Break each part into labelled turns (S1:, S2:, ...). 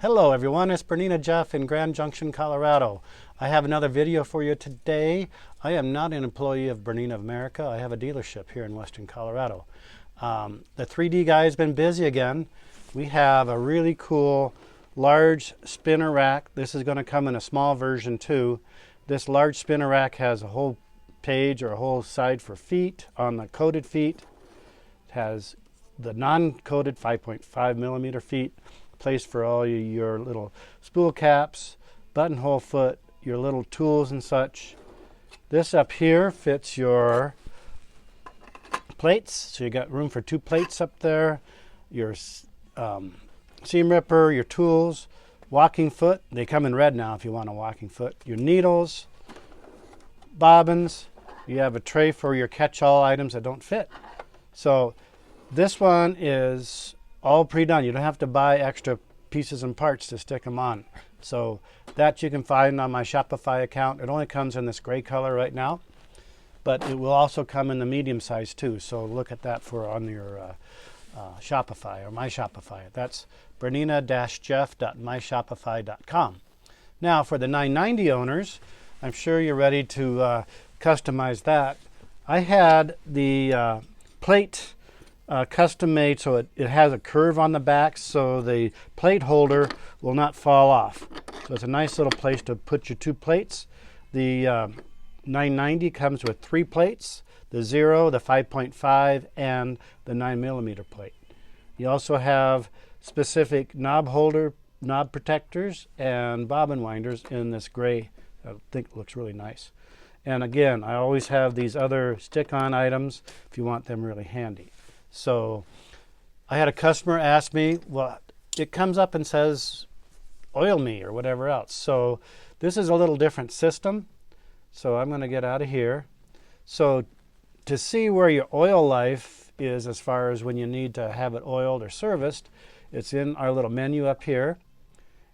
S1: Hello everyone, it's Bernina Jeff in Grand Junction, Colorado. I have another video for you today. I am not an employee of Bernina of America. I have a dealership here in Western Colorado. The 3D guy has been busy again. We have a really cool large spinner rack. This is going to come in a small version too. This large spinner rack has a whole page or a whole side for feet on the coated feet. It has the non-coated 5.5 millimeter feet. Place for all your little spool caps, buttonhole foot, your little tools and such. This up here fits your plates, so you got room for 2 plates up there, your seam ripper, your tools, walking foot. They come in red now if you want a walking foot. Your needles, bobbins. You have a tray for your catch-all items that don't fit. So this one is all pre-done. You don't have to buy extra pieces and parts to stick them on. So that you can find on my Shopify account. It only comes in this gray color right now, but it will also come in the medium size too. So look at that for on your Shopify or my Shopify. That's bernina-jeff.myshopify.com. Now for the 990 owners, I'm sure you're ready to customize that. I had the plate custom made so it has a curve on the back so the plate holder will not fall off. So it's a nice little place to put your 2 plates. The 990 comes with 3 plates, the 0, the 5.5, and the 9 millimeter plate. You also have specific knob protectors and bobbin winders in this gray. I think looks really nice. And again, I always have these other stick-on items if you want them really handy. So I had a customer ask me, well, it comes up and says oil me or whatever else. So this is a little different system. So I'm going to get out of here. So to see where your oil life is as far as when you need to have it oiled or serviced, it's in our little menu up here.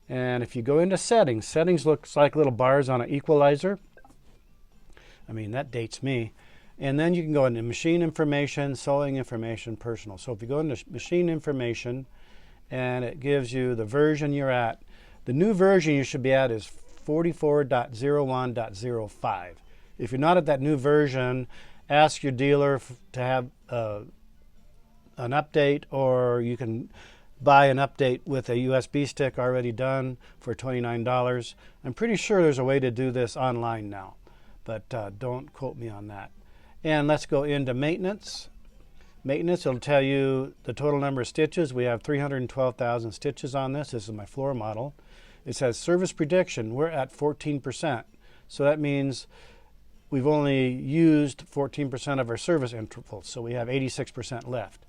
S1: And if you go into settings, settings looks like little bars on an equalizer. I mean, that dates me. And then you can go into machine information, sewing information, personal. So if you go into machine information and it gives you the version you're at, the new version you should be at is 44.01.05. If you're not at that new version, ask your dealer to have an update, or you can buy an update with a USB stick already done for $29. I'm pretty sure there's a way to do this online now, but don't quote me on that. And let's go into maintenance. Maintenance will tell you the total number of stitches. We have 312,000 stitches on this. This is my floor model. It says service prediction. We're at 14%. So that means we've only used 14% of our service intervals. So we have 86% left.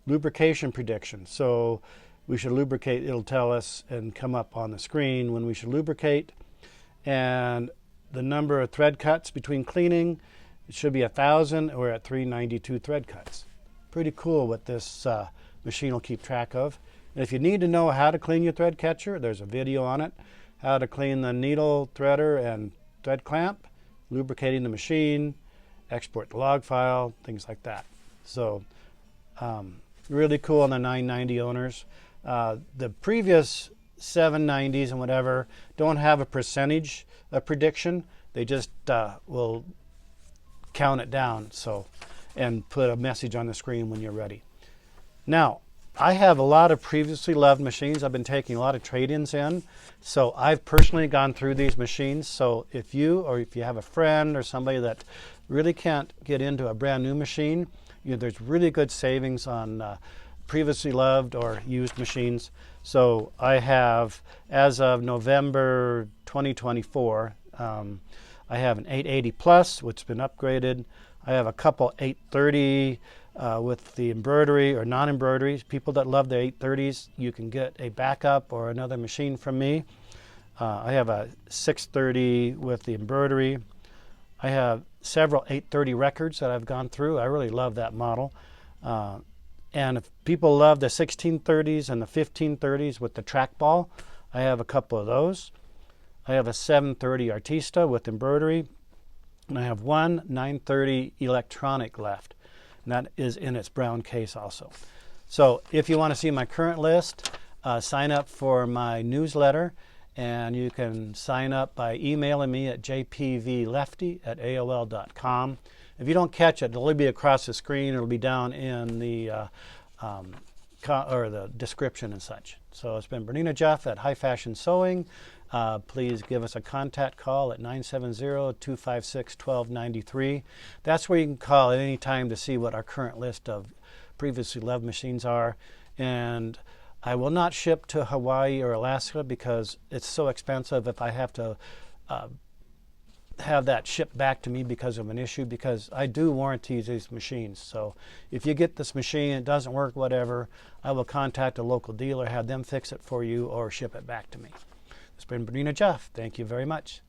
S1: Lubrication prediction. So we should lubricate. It'll tell us and come up on the screen when we should lubricate. And the number of thread cuts between cleaning. It should be 1,000. We're at 392 thread cuts. Pretty cool what this machine will keep track of. And if you need to know how to clean your thread catcher, there's a video on it. How to clean the needle threader and thread clamp, lubricating the machine, export the log file, things like that. So really cool on the 990 owners. The previous 790s and whatever don't have a percentage prediction. They just will count it down and put a message on the screen when you're ready. Now, I have a lot of previously loved machines. I've been taking a lot of trade-ins in. So I've personally gone through these machines. So if you have a friend or somebody that really can't get into a brand new machine, there's really good savings on previously loved or used machines. So I have, as of November 2024, I have an 880 Plus, which has been upgraded. I have a couple 830 with the embroidery or non-embroidery. People that love the 830s, you can get a backup or another machine from me. I have a 630 with the embroidery. I have several 830 records that I've gone through. I really love that model. And if people love the 1630s and the 1530s with the trackball, I have a couple of those. I have a 730 Artista with embroidery, and I have one 930 electronic left, and that is in its brown case also. So if you want to see my current list, sign up for my newsletter, and you can sign up by emailing me at jpvlefty@aol.com. If you don't catch it, it'll be across the screen. It'll be down in the the description and such. So it's been Bernina Jeff at High Fashion Sewing. Please give us a contact call at 970-256-1293. That's where you can call at any time to see what our current list of previously loved machines are. And I will not ship to Hawaii or Alaska because it's so expensive if I have to have that shipped back to me because of an issue, because I do warranty these machines. So if you get this machine, it doesn't work, whatever, I will contact a local dealer, have them fix it for you, or ship it back to me. It's been Bernina Jeff. Thank you very much.